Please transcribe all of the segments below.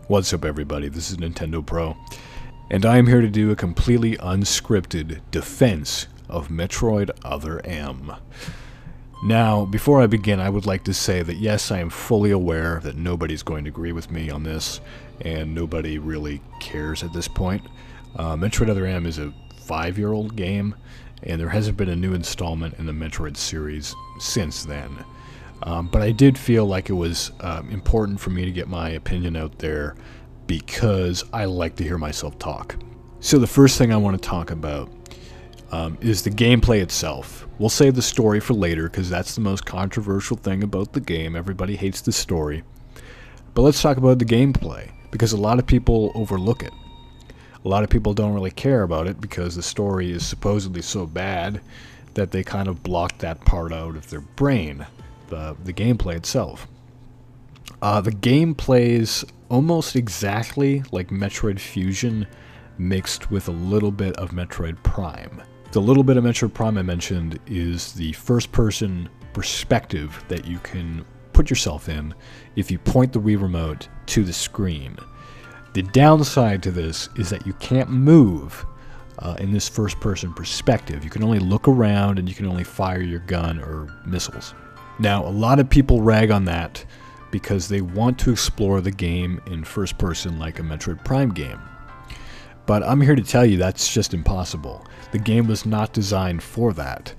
What's up, everybody? This is Nintendo Pro, and I am here to do a completely unscripted defense of Metroid Other M. Now, before I begin, I would like to say that yes, I am fully aware that nobody's going to agree with me on this, and nobody really cares at this point. Metroid Other M is a 5-year-old game, and there hasn't been a new installment in the Metroid series since then. But I did feel like it was important for me to get my opinion out there because I like to hear myself talk. So the first thing I want to talk about is the gameplay itself. We'll save the story for later because that's the most controversial thing about the game. Everybody hates the story. But let's talk about the gameplay because a lot of people overlook it. A lot of people don't really care about it because the story is supposedly so bad that they kind of block that part out of their brain. The gameplay itself. The game plays almost exactly like Metroid Fusion mixed with a little bit of Metroid Prime. The little bit of Metroid Prime I mentioned is the first-person perspective that you can put yourself in if you point the Wii Remote to the screen. The downside to this is that you can't move in this first-person perspective. You can only look around and you can only fire your gun or missiles. Now, a lot of people rag on that because they want to explore the game in first person like a Metroid Prime game. But I'm here to tell you that's just impossible. The game was not designed for that.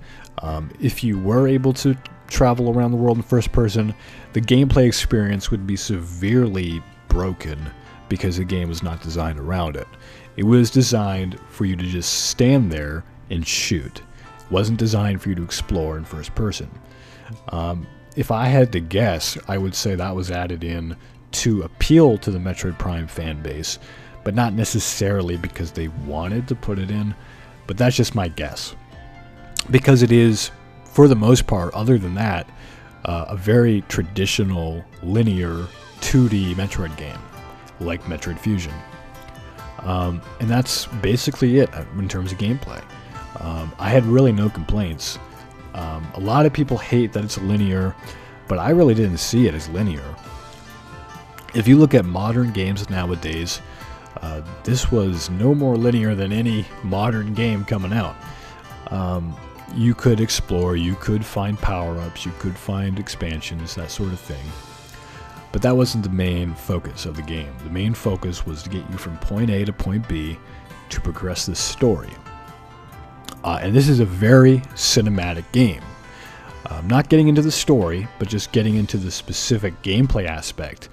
If you were able to travel around the world in first person, the gameplay experience would be severely broken because the game was not designed around it. It was designed for you to just stand there and shoot. It wasn't designed for you to explore in first person. If I had to guess, I would say that was added in to appeal to the Metroid Prime fan base, but not necessarily because they wanted to put it in, but that's just my guess. Because it is, for the most part, other than that, a very traditional, linear, 2D Metroid game, like Metroid Fusion. And that's basically it in terms of gameplay. I had really no complaints. A lot of people hate that it's linear, but I really didn't see it as linear. If you look at modern games nowadays, this was no more linear than any modern game coming out. You could explore, you could find power-ups, you could find expansions, that sort of thing. But that wasn't the main focus of the game. The main focus was to get you from point A to point B to progress the story. And this is a very cinematic game. Not getting into the story, but just getting into the specific gameplay aspect.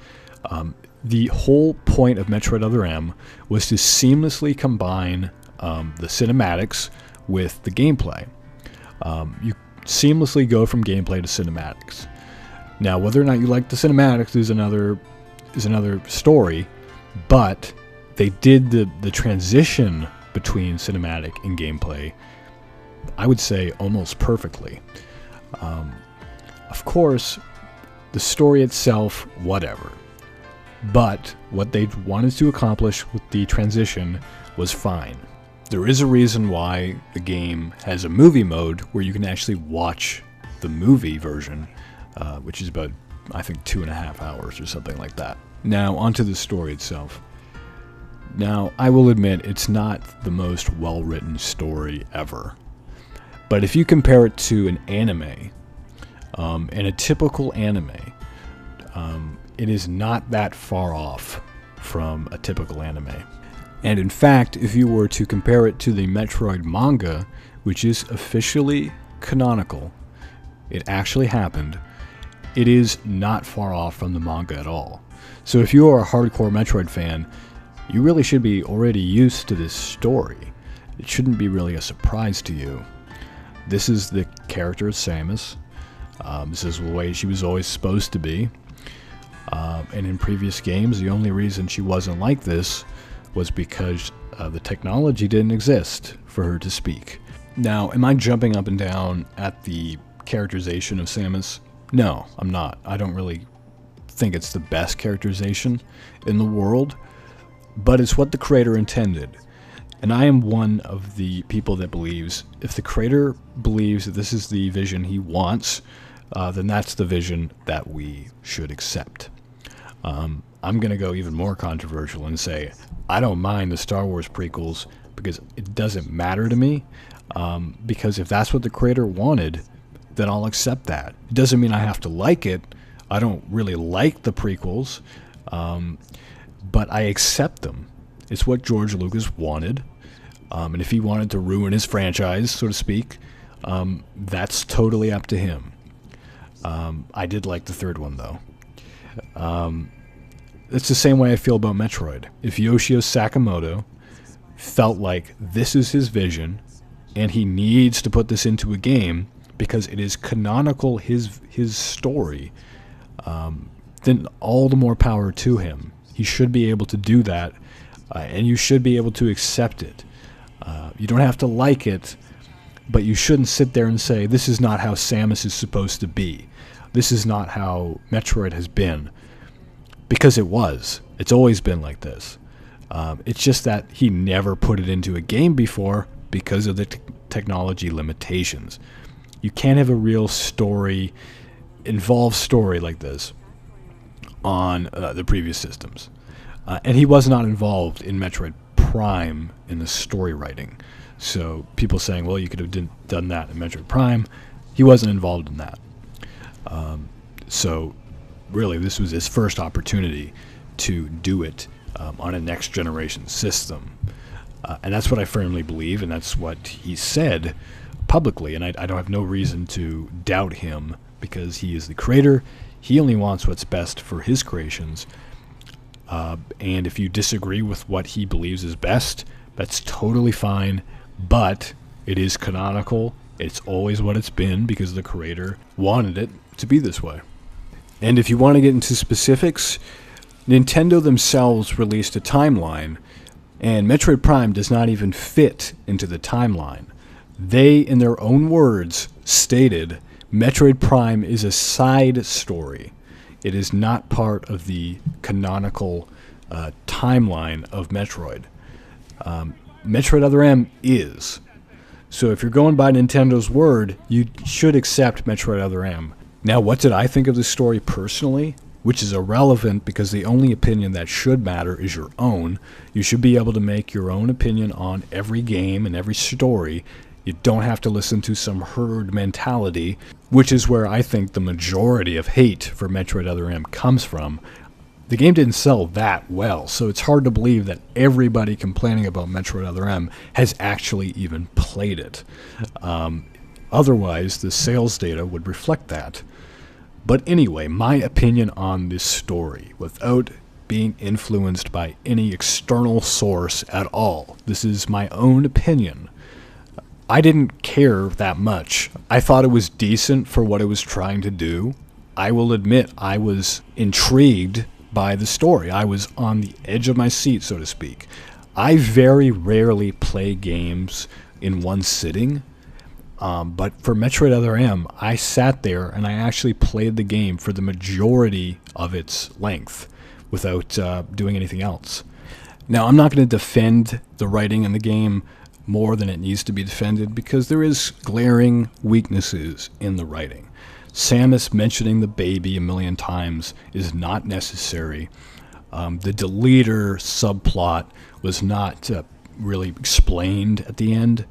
The whole point of Metroid Other M was to seamlessly combine the cinematics with the gameplay. You seamlessly go from gameplay to cinematics. Now, whether or not you like the cinematics is another story, but they did the transition between cinematic and gameplay, I would say, almost perfectly. Of course, the story itself, whatever. But what they wanted to accomplish with the transition was fine. There is a reason why the game has a movie mode where you can actually watch the movie version, which is about, I think, 2.5 hours or something like that. Now, onto the story itself. Now, I will admit, it's not the most well-written story ever. But if you compare it to an anime, and a typical anime, it is not that far off from a typical anime. And in fact, if you were to compare it to the Metroid manga, which is officially canonical, it actually happened, it is not far off from the manga at all. So if you are a hardcore Metroid fan, you really should be already used to this story. It shouldn't be really a surprise to you. This is the character of Samus. This is the way she was always supposed to be. And in previous games, the only reason she wasn't like this was because the technology didn't exist for her to speak. Now, am I jumping up and down at the characterization of Samus? No, I'm not. I don't really think it's the best characterization in the world, but it's what the creator intended. And I am one of the people that believes if the creator believes that this is the vision he wants, then that's the vision that we should accept. I'm going to go even more controversial and say I don't mind the Star Wars prequels because it doesn't matter to me. Because if that's what the creator wanted, then I'll accept that. It doesn't mean I have to like it. I don't really like the prequels, but I accept them. It's what George Lucas wanted. And if he wanted to ruin his franchise, so to speak, that's totally up to him. I did like the third one, though. It's the same way I feel about Metroid. If Yoshio Sakamoto felt like this is his vision, and he needs to put this into a game because it is canonical his story, then all the more power to him. He should be able to do that, and you should be able to accept it. You don't have to like it, but you shouldn't sit there and say, this is not how Samus is supposed to be. This is not how Metroid has been. Because it was. It's always been like this. It's just that he never put it into a game before because of the technology limitations. You can't have a real story, involved story like this on the previous systems. And he was not involved in Metroid Prime in the story writing. So people saying, well, you could have done that in Metroid Prime. He wasn't involved in that. So really, this was his first opportunity to do it on a next generation system. And that's what I firmly believe, and that's what he said publicly. And I don't have no reason to doubt him because he is the creator. He only wants what's best for his creations. And if you disagree with what he believes is best, that's totally fine. But it is canonical. It's always what it's been because the creator wanted it to be this way. And if you want to get into specifics, Nintendo themselves released a timeline, and Metroid Prime does not even fit into the timeline. They, in their own words, stated Metroid Prime is a side story. It is not part of the canonical timeline of Metroid. Metroid Other M is. So if you're going by Nintendo's word, you should accept Metroid Other M. Now, what did I think of the story personally? Which is irrelevant because the only opinion that should matter is your own. You should be able to make your own opinion on every game and every story. You don't have to listen to some herd mentality, which is where I think the majority of hate for Metroid Other M comes from. The game didn't sell that well, so it's hard to believe that everybody complaining about Metroid Other M has actually even played it. Otherwise, the sales data would reflect that. But anyway, my opinion on this story, without being influenced by any external source at all, this is my own opinion. I didn't care that much. I thought it was decent for what it was trying to do. I will admit I was intrigued by the story. I was on the edge of my seat, so to speak. I very rarely play games in one sitting. But for Metroid Other M, I sat there and I actually played the game for the majority of its length without doing anything else. Now, I'm not going to defend the writing in the game more than it needs to be defended because there is glaring weaknesses in the writing. Samus mentioning the baby a million times is not necessary. The deleter subplot was not really explained at the end.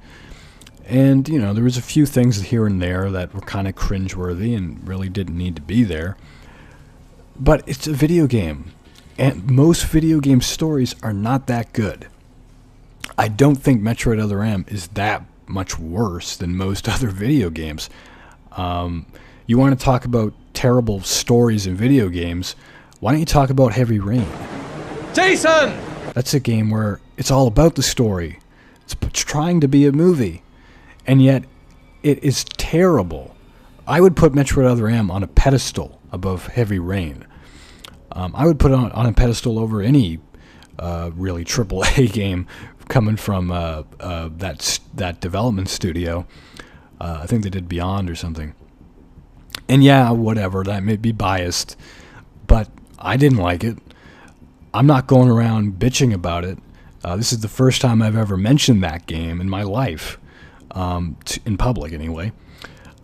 And, you know, there was a few things here and there that were kind of cringeworthy and really didn't need to be there. But it's a video game. And most video game stories are not that good. I don't think Metroid Other M is that much worse than most other video games. You want to talk about terrible stories in video games, why don't you talk about Heavy Rain? Jason! That's a game where it's all about the story. It's trying to be a movie. And yet, it is terrible. I would put Metroid Other M on a pedestal above Heavy Rain. I would put it on a pedestal over any really AAA game coming from that development studio. I think they did Beyond or something. And yeah, whatever, that may be biased, but I didn't like it. I'm not going around bitching about it. This is the first time I've ever mentioned that game in my life. In public anyway.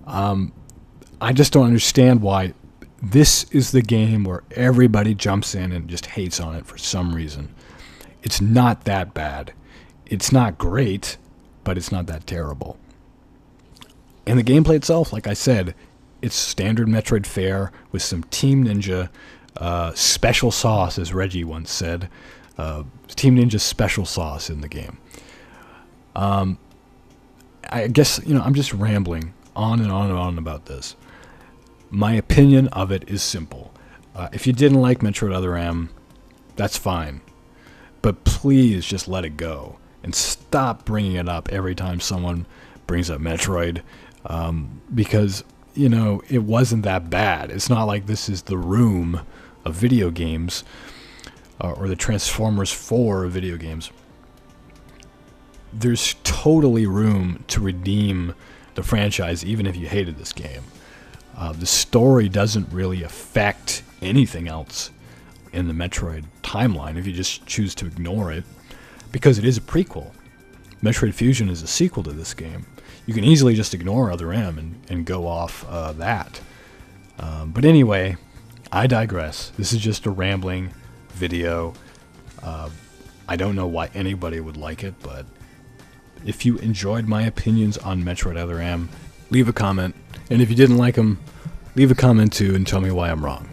I just don't understand why This is the game where everybody jumps in and just hates on it for some reason. It's not that bad. It's not great, but it's not that terrible. And the gameplay itself, like I said, it's standard Metroid fare with some Team Ninja special sauce, as Reggie once said. Team Ninja special sauce in the game. I guess, I'm just rambling on and on and on about this. My opinion of it is simple. If you didn't like Metroid Other M, that's fine. But please just let it go. And stop bringing it up every time someone brings up Metroid. Because, it wasn't that bad. It's not like this is the Room of video games. Or the Transformers 4 of video games. There's totally room to redeem the franchise even if you hated this game. The story doesn't really affect anything else in the Metroid timeline if you just choose to ignore it, because it is a prequel. Metroid Fusion is a sequel to this game. You can easily just ignore Other M and go off that. But anyway, I digress. This is just a rambling video. I don't know why anybody would like it, but if you enjoyed my opinions on Metroid Other M, leave a comment. And if you didn't like them, leave a comment too and tell me why I'm wrong.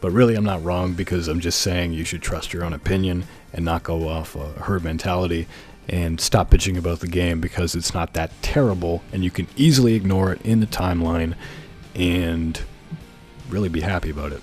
But really, I'm not wrong, because I'm just saying you should trust your own opinion and not go off a herd mentality, and stop bitching about the game because it's not that terrible and you can easily ignore it in the timeline and really be happy about it.